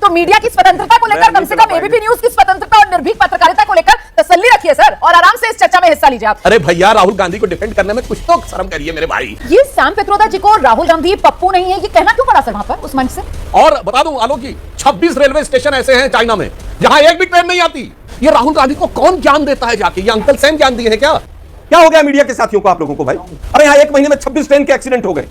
तो मीडिया की स्वतंत्रता को लेकर, कम से कम एबीपी न्यूज की स्वतंत्रता और निर्भीक पत्रकारिता को लेकर तसल्ली रखिए सर, और आराम से इस चर्चा में हिस्सा लीजिए आप। अरे भैया, राहुल गांधी को डिफेंड करने में कुछ तो शर्म करिए मेरे भाई। ये सैम पित्रोदा जी को राहुल गांधी पप्पू नहीं है, ये कहना क्यों पड़ा सर वहां पर उस मंच से? और बता दूं आलोक जी, 26 रेलवे स्टेशन ऐसे हैं चाइना में जहां एक भी ट्रेन नहीं आती। ये राहुल गांधी को कौन ज्ञान देता है जाके? ये अंकल सैम ज्ञान दिए हैं क्या? क्या हो गया मीडिया के साथियों को, आप लोगों को भाई? अरे यहाँ एक महीने में 26 ट्रेन के एक्सीडेंट हो गए,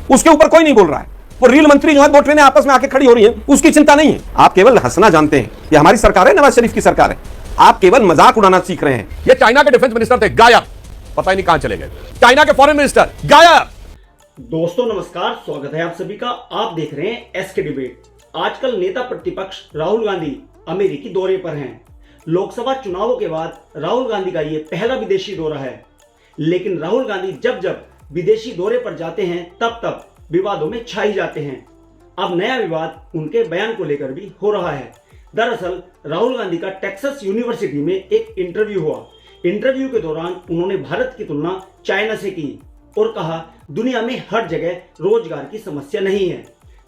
उसके ऊपर कोई नहीं बोल रहा है। वो रेल मंत्री जो है, दो ट्रेनें आपस में आके खड़ी हो रही हैं, उसकी चिंता नहीं है। आप केवल हंसना जानते हैं। ये हमारी सरकार है, नवाज शरीफ की सरकार है। आप केवल मजाक उड़ाना सीख रहे हैं। ये चाइना के डिफेंस मिनिस्टर थे, गायब, पता ही नहीं कहां चले गए। चाइना के फॉरेन मिनिस्टर गायब। दोस्तों नमस्कार, स्वागत है आप सभी का। आप देख रहे हैं एसके डिबेट। आजकल नेता प्रतिपक्ष राहुल गांधी अमेरिकी दौरे पर हैं। लोकसभा चुनावों के बाद राहुल गांधी का ये पहला विदेशी दौरा है। लेकिन राहुल गांधी जब जब विदेशी दौरे पर जाते हैं तब विवादों में छाई जाते हैं। अब नया विवाद उनके बयान को लेकर भी हो रहा है। दरअसल राहुल गांधी का टेक्सास यूनिवर्सिटी में एक इंटरव्यू हुआ। इंटरव्यू के दौरान उन्होंने भारत की तुलना चाइना से की और कहा, दुनिया में हर जगह रोजगार की समस्या नहीं है।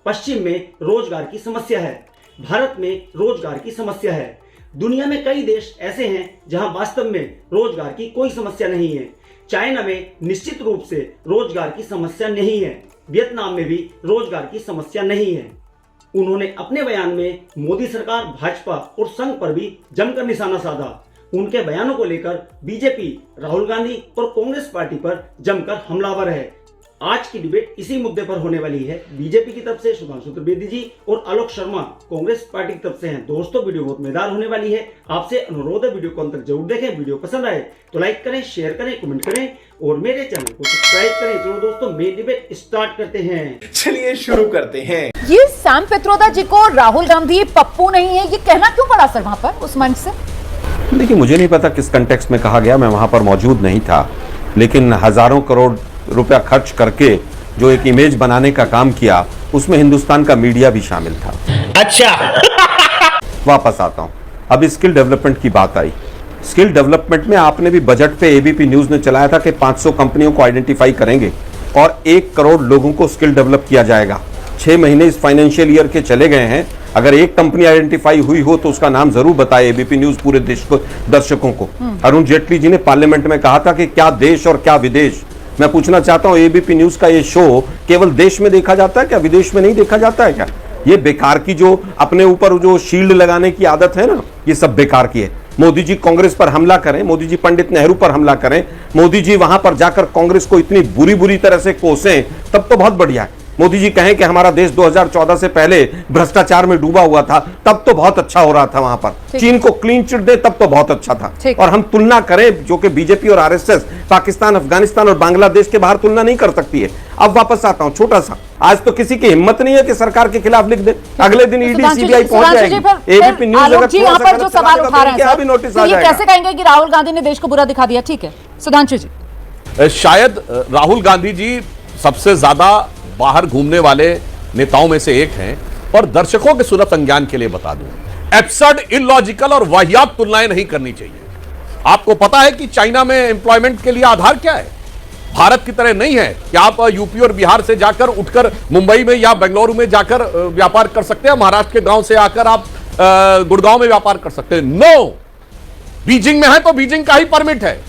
पश्चिम में रोजगार की समस्या है, भारत में रोजगार की समस्या है। दुनिया में कई देश ऐसे हैं जहां वास्तव में रोजगार की कोई समस्या नहीं है। चाइना में निश्चित रूप से रोजगार की समस्या नहीं है। वियतनाम में भी रोजगार की समस्या नहीं है। उन्होंने अपने बयान में मोदी सरकार, भाजपा और संघ पर भी जमकर निशाना साधा। उनके बयानों को लेकर बीजेपी, राहुल गांधी और कांग्रेस पार्टी पर जमकर हमलावर है। आज की डिबेट इसी मुद्दे पर होने वाली है। बीजेपी की तरफ से सुधांशु त्रिवेदी जी और आलोक शर्मा कांग्रेस पार्टी की तरफ से हैं। दोस्तों वीडियो बहुत मजेदार होने वाली है। आपसे अनुरोध है वीडियो को अंत तक जरूर देखें। वीडियो पसंद आए तो लाइक करें, शेयर करें, कमेंट करें और मेरे चैनल को सब्सक्राइब करें। चलो दोस्तों, मेन डिबेट स्टार्ट करते हैं। चलिए शुरू करते हैं। ये सैम पित्रोदा जी को राहुल गांधी पप्पू नहीं है, ये कहना क्यों पड़ा सर वहां पर उस मंच से? देखिए, मुझे नहीं पता किस कंटेक्स्ट में कहा गया, मैं वहां पर मौजूद नहीं था। लेकिन हजारों करोड़ रुपया खर्च करके जो एक इमेज बनाने का काम किया, उसमें हिंदुस्तान का मीडिया भी शामिल था। अच्छा वापस आता हूं। अब स्किल डेवलपमेंट की बात आई। स्किल डेवलपमेंट में आपने भी बजट पे एबीपी न्यूज ने चलाया था कि 500 कंपनियों को आइडेंटिफाई करेंगे और 1 करोड़ लोगों को स्किल डेवलप किया जाएगा। 6 महीने इस फाइनेंशियल ईयर के चले गए हैं। अगर एक कंपनी आइडेंटिफाई हुई हो तो उसका नाम जरूर बताए एबीपी न्यूज पूरे देश को, दर्शकों को। अरुण जेटली जी ने पार्लियामेंट में कहा था कि क्या देश और क्या विदेश। मैं पूछना चाहता हूं, एबीपी न्यूज का ये शो केवल देश में देखा जाता है क्या? विदेश में नहीं देखा जाता है क्या? ये बेकार की जो अपने ऊपर जो शील्ड लगाने की आदत है ना, ये सब बेकार की है। मोदी जी कांग्रेस पर हमला करें, मोदी जी पंडित नेहरू पर हमला करें, मोदी जी वहां पर जाकर कांग्रेस को इतनी बुरी तरह से कोसें, तब तो बहुत बढ़िया है। मोदी जी कहें कि हमारा देश 2014 से पहले भ्रष्टाचार में डूबा हुआ था, तब तो बहुत अच्छा हो रहा था वहां पर। चीन को क्लीन चिट दे, तब तो बहुत अच्छा था। और हम तुलना करें, जो कि बीजेपी और आरएसएस पाकिस्तान, अफगानिस्तान और बांग्लादेश के बाहर तुलना नहीं कर सकती है। अब वापस आता हूं, छोटा सा, आज तो किसी की हिम्मत नहीं है कि सरकार के खिलाफ लिख दे। अगले दिन ईडी सीबीआई पहुंच जाएगी। एबीपी न्यूज अगर यहाँ पर जो सवाल उठा रहे हैं, नोटिस तो ये कैसे कहेंगे कि राहुल गांधी ने देश को बुरा दिखा दिया? ठीक है सुधांशु जी। शायद राहुल गांधी जी सबसे ज्यादा बाहर घूमने वाले नेताओं में से एक हैं। और दर्शकों के सुलभ संज्ञान के लिए बता दूं, एब्सर्ड, इलॉजिकल और वाहियात तुलनाएं नहीं करनी चाहिए। आपको पता है कि चाइना में एम्प्लॉयमेंट के लिए आधार क्या है? भारत की तरह नहीं है कि आप यूपी और बिहार से जाकर उठकर मुंबई में या बेंगलुरु में जाकर व्यापार कर सकते हैं। महाराष्ट्र के गांव से आकर आप गुड़गांव में व्यापार कर सकते हैं। नो, बीजिंग में है तो बीजिंग का ही परमिट है।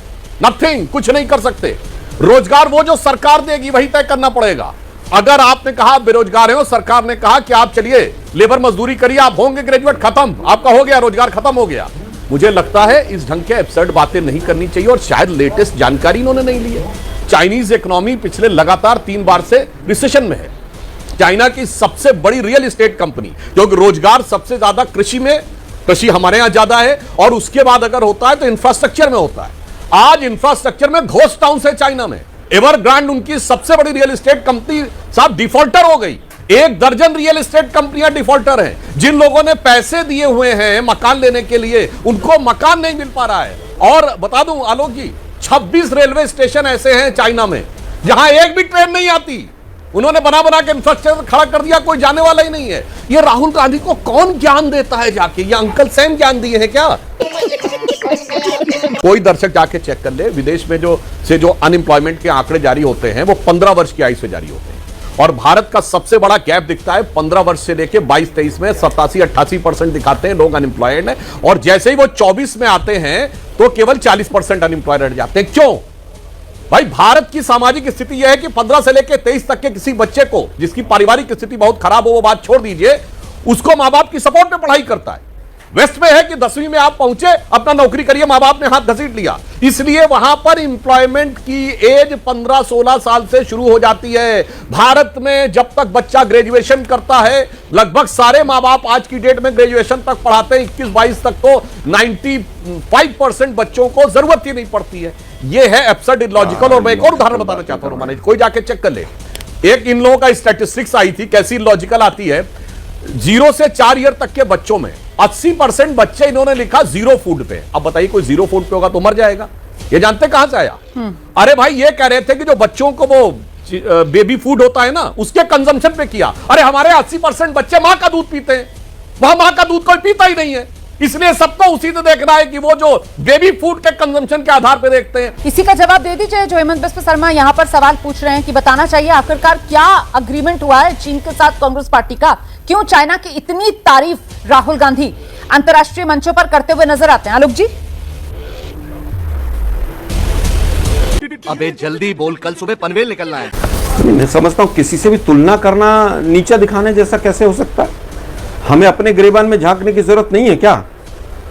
नथिंग, कुछ नहीं कर सकते। रोजगार वो जो सरकार देगी वही तय करना पड़ेगा। अगर आपने कहा बेरोजगार है और सरकार ने कहा कि आप चलिए लेबर मजदूरी करिए, आप होंगे ग्रेजुएट, खत्म, आपका हो गया, रोजगार खत्म हो गया। मुझे लगता है इस ढंग के एब्सर्ड बातें नहीं करनी चाहिए और शायद लेटेस्ट जानकारी इन्होंने नहीं ली है। चाइनीज इकोनॉमी पिछले लगातार 3 बार से रिसेशन में है। चाइना की सबसे बड़ी रियल एस्टेट कंपनी, क्योंकि रोजगार सबसे ज्यादा कृषि में, कृषि हमारे यहां ज्यादा है, और उसके बाद अगर होता है तो इंफ्रास्ट्रक्चर में होता है। आज इंफ्रास्ट्रक्चर में घोस्ट टाउन है चाइना में। एवरग्रांड उनकी सबसे बड़ी रियल एस्टेट कंपनी साहब डिफॉल्टर हो गई। 1 दर्जन रियल एस्टेट कंपनियां डिफॉल्टर हैं। जिन लोगों ने पैसे दिए हुए हैं मकान लेने के लिए, उनको मकान नहीं मिल पा रहा है। और बता दूं आलोक जी, 26 रेलवे स्टेशन ऐसे हैं चाइना में जहां एक भी ट्रेन नहीं आती। उन्होंने बना के इंफ्रास्ट्रक्चर खड़ा कर दिया, कोई जाने वाला ही नहीं है। ये राहुल गांधी को कौन ज्ञान देता है जाके? ये अंकल सैम ज्ञान दिए हैं क्या? कोई दर्शक जाके चेक कर ले, विदेश में जो अनएम्प्लॉयमेंट के आंकड़े जारी होते हैं वो 15 वर्ष की आयु से जारी होते हैं। और भारत का सबसे बड़ा गैप दिखता है 15 वर्ष से लेके 22-23 में 87-88% दिखाते हैं लोग अनएम्प्लॉयड है, और जैसे ही वो 24 में आते हैं तो केवल 40% अनएम्प्लॉयड रह जाते हैं। क्यों भाई? भारत की सामाजिक स्थिति यह है कि 15 से लेकर 23 तक के किसी बच्चे को जिसकी पारिवारिक स्थिति बहुत खराब हो, वो बात छोड़ दीजिए, उसको मां बाप की सपोर्ट में पढ़ाई करता है। वेस्ट में है कि 10वीं में आप पहुंचे, अपना नौकरी करिए, मां बाप ने हाथ घसीट लिया, इसलिए वहां पर इंप्लॉयमेंट की एज 15-16 साल से शुरू हो जाती है। भारत में जब तक बच्चा ग्रेजुएशन करता है, लगभग सारे मां बाप आज की डेट में ग्रेजुएशन तक पढ़ाते हैं, 21-22 तक तो 95% बच्चों को जरूरत ही नहीं पड़ती है। यह है एब्सर्ड इलॉजिकल। और मैं एक और उदाहरण बताना चाहता हूं, रोमाना जी, कोई जाके चेक कर ले। एक इन लोगों का स्टैटिस्टिक्स आई थी, कैसी इलॉजिकल आती है। 0 से 4 ईयर तक के बच्चों में 80% बच्चे इन्होंने लिखा जीरो फूड पे। अब बताइए कोई जीरो फूड पे होगा तो मर जाएगा। ये जानते कहां से आया? अरे भाई ये कह रहे थे कि जो बच्चों को वो बेबी फूड होता है ना, उसके कंजम्पशन पे किया। अरे हमारे 80% बच्चे मां का दूध पीते हैं, वहां मां का दूध कोई पीता ही नहीं है, इसलिए सबको उसी से देखना है कि वो जो बेबी फूड के कंजम्पशन के आधार पे देखते हैं। इसी का जवाब दे दीजिए जो हेमंत बिस्वा शर्मा यहाँ पर सवाल पूछ रहे हैं कि बताना चाहिए आखिरकार क्या अग्रीमेंट हुआ है चीन के साथ कांग्रेस पार्टी का? क्यों चाइना की इतनी तारीफ राहुल गांधी अंतर्राष्ट्रीय मंचों पर करते हुए नजर आते हैं? आलोक जी, अबे जल्दी बोल, कल सुबह पनवेल निकलना है। मैं समझता हूं किसी से भी तुलना करना नीचा दिखाने जैसा कैसे हो सकता है? हमें अपने गिरेबान में झांकने की जरूरत नहीं है क्या?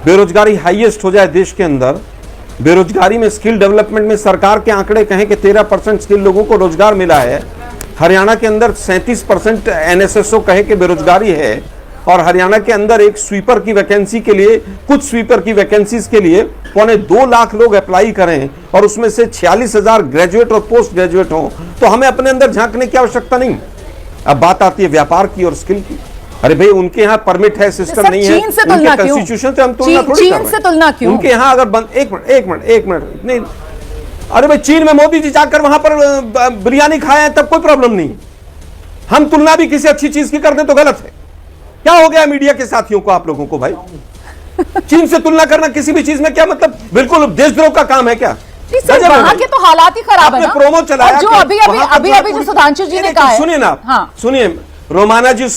बेरोजगारी हाईएस्ट हो जाए देश के अंदर, बेरोजगारी में स्किल डेवलपमेंट में सरकार के आंकड़े कहें कि 13% स्किल लोगों को रोजगार मिला है। हरियाणा के अंदर 37% एनएसएसओ कहे कि बेरोजगारी है, और हरियाणा के अंदर एक स्वीपर की वैकेंसी के लिए, कुछ स्वीपर की वैकेंसीज के लिए 2.25 लाख लोग अप्लाई करें, और उसमें से 46,000 ग्रेजुएट और पोस्ट ग्रेजुएट हों, तो हमें अपने अंदर झांकने की आवश्यकता नहीं। अब बात आती है व्यापार की और स्किल की। अरे भाई उनके यहाँ परमिट है, सिस्टम नहीं है, चीन से तुलना क्यों? कॉन्स्टिट्यूशन से हम तुलना थोड़ी कर रहे हैं। चीन से तुलना क्यों? उनके यहाँ अगर बंद एक मिनट नहीं, अरे भाई चीन में मोदी जी जाकर वहां पर बिरयानी खाए तब कोई प्रॉब्लम नहीं। हम तुलना भी किसी अच्छी चीज की कर दें तो गलत है। क्या हो गया मीडिया के साथियों को, आप लोगों को भाई? चीन से तुलना करना किसी भी चीज में क्या मतलब? बिल्कुल देशद्रोह का काम है क्या? वहां के तो हालात ही खराब है ना। प्रोमो चलाया जो अभी जो सुधांशु जी ने कहा है। सुनिए ना, हाँ। सुनिए रोमाना जी,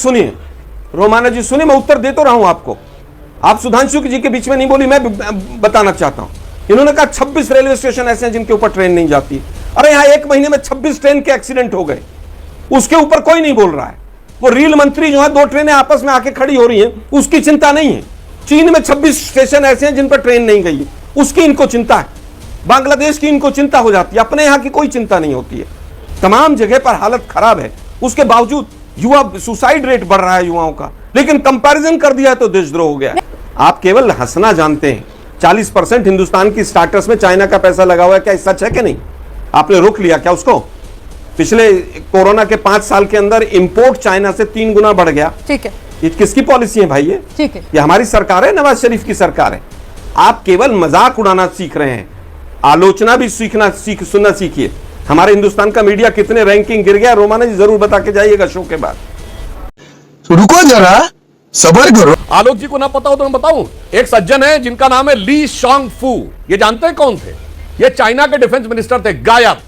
सुनिए, मैं उत्तर दे तो रहा हूं आपको। आप सुधांशु जी के बीच में नहीं बोली, मैं बताना चाहता हूं। इन्होंने कहा 26 रेलवे स्टेशन ऐसे हैं जिनके ऊपर ट्रेन नहीं जाती। अरे यहां एक महीने में 26 ट्रेन के एक्सीडेंट हो गए, उसके ऊपर कोई नहीं बोल रहा है। वो रेल मंत्री जो है, 2 ट्रेनें आपस में आके खड़ी हो रही हैं, उसकी चिंता नहीं है। चीन में 26 स्टेशन ऐसे हैं जिन पर ट्रेन नहीं गई, उसकी इनको चिंता है। बांग्लादेश की इनको चिंता हो जाती है, अपने यहां की कोई चिंता नहीं होती है। तमाम जगह पर हालत खराब है, उसके बावजूद युवा सुसाइड रेट बढ़ रहा है युवाओं का, लेकिन कंपैरिजन कर दिया तो देशद्रोह हो गया। आप केवल हंसना जानते हैं। 40% हिंदुस्तान की स्टार्टअप्स में चाइना का पैसा लगा हुआ है, क्या सच है कि नहीं? आपने रोक लिया क्या उसको? पिछले कोरोना के 5 साल के अंदर इंपोर्ट चाइना से 3 गुना बढ़ गया। ठीक है, ये किसकी पॉलिसी है भाई? ये ठीक है, ये हमारी सरकार है, नवाज शरीफ की सरकार है। आप केवल मजाक उड़ाना सीख रहे हैं, आलोचना भी सुनना सीखिए। हमारे हिंदुस्तान का मीडिया कितने रैंकिंग गिर गया, रोमाना जी जरूर बता के जाइएगा शो के बाद। रुको जरा, सबर करो। आलोक जी को ना पता हो तो मैं बताऊं। एक सज्जन है जिनका नाम है ली शांग फू। ये जानते हैं कौन थे? ये चाइना के डिफेंस मिनिस्टर थे, गायब,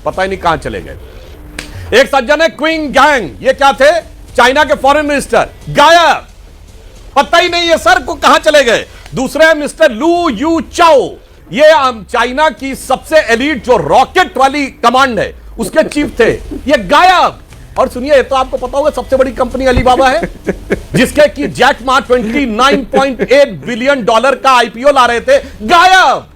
पता ही नहीं कहां चले गए। एक सज्जन है क्विंग गैंग, ये क्या थे? चाइना के फॉरेन मिनिस्टर, गायब, पता ही नहीं है सर को कहां चले गए। दूसरे है मिस्टर लू यू चाओ, ये चाइना की सबसे एलीट जो रॉकेट वाली कमांड है उसके चीफ थे, ये गायब। और सुनिए, ये तो आपको पता होगा सबसे बड़ी कंपनी अलीबाबा है, जिसके की जैक मा $29.8 बिलियन का आईपीओ ला रहे थे, गायब।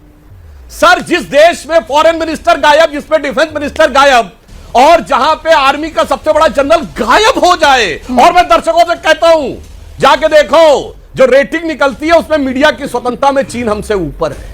सर जिस देश में फॉरेन मिनिस्टर गायब, जिसमें डिफेंस मिनिस्टर गायब, और जहां पे आर्मी का सबसे बड़ा जनरल गायब हो जाए, और मैं दर्शकों से कहता हूं जाके देखो, जो रेटिंग निकलती है उसमें मीडिया की स्वतंत्रता में चीन हमसे ऊपर है।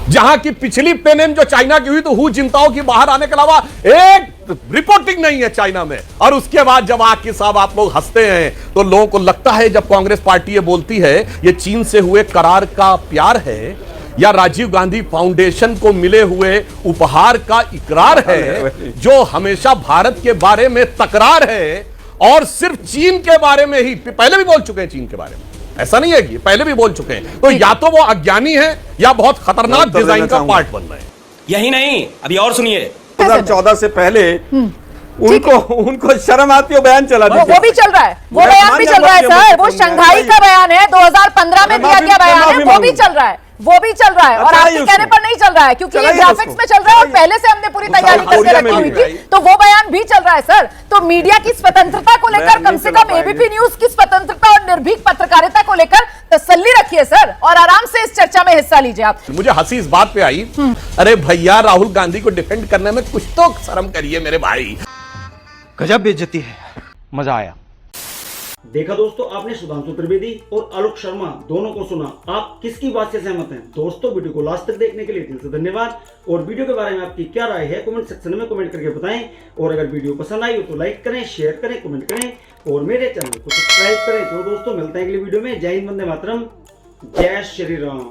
जहां की पिछली पेनेम जो चाइना की हुई तो हु चिंताओं की बाहर आने के अलावा एक रिपोर्टिंग नहीं है चाइना में। और उसके बाद जब आके साहब आप लोग हंसते हैं तो लोगों को लगता है जब कांग्रेस पार्टी ये बोलती है ये चीन से हुए करार का प्यार है या राजीव गांधी फाउंडेशन को मिले हुए उपहार का इकरार है, जो हमेशा भारत के बारे में तकरार है और सिर्फ चीन के बारे में ही, पहले भी बोल चुके हैं चीन के बारे में, ऐसा नहीं है कि पहले भी बोल चुके हैं। तो या तो वो अज्ञानी है या बहुत खतरनाक डिजाइन का पार्ट बन रहे हैं। यही नहीं, अभी और सुनिए। 2014 से पहले उनको शर्म आती है, बयान चला दीजिए। वो भी चल रहा है, वो बयान भी चल रहा है सर, वो शंघाई का बयान है, 2015 में दिया गया बयान है, वो भी चल रहा है, वो भी चल रहा है। और आपके कहने पर नहीं चल रहा है, क्योंकि ये ग्राफिक्स में चल रहा है और पहले से हमने पूरी तैयारी करके रखी हुई थी, तो वो बयान भी चल रहा है सर। तो मीडिया की स्वतंत्रता को लेकर कम से कम एबीपी न्यूज की स्वतंत्रता और निर्भीक पत्रकारिता को लेकर तसल्ली रखिए सर, और आराम से इस चर्चा में हिस्सा लीजिए आप। मुझे हंसी इस बात पे आई, अरे भैया राहुल गांधी को डिफेंड करने में कुछ तो शर्म करिए मेरे भाई। गजब बेइज्जती है, मजा आया। देखा दोस्तों, आपने सुधांशु त्रिवेदी और आलोक शर्मा दोनों को सुना। आप किसकी बात से सहमत हैं? दोस्तों, वीडियो को लास्ट तक देखने के लिए दिल से धन्यवाद। और वीडियो के बारे में आपकी क्या राय है कमेंट सेक्शन में कमेंट करके बताएं। और अगर वीडियो पसंद आई हो तो लाइक करें, शेयर करें, कमेंट करें और मेरे चैनल को सब्सक्राइब करें। तो दोस्तों, मिलते हैं अगली वीडियो में। जय हिंद, वंदे मातरम, जय श्री राम।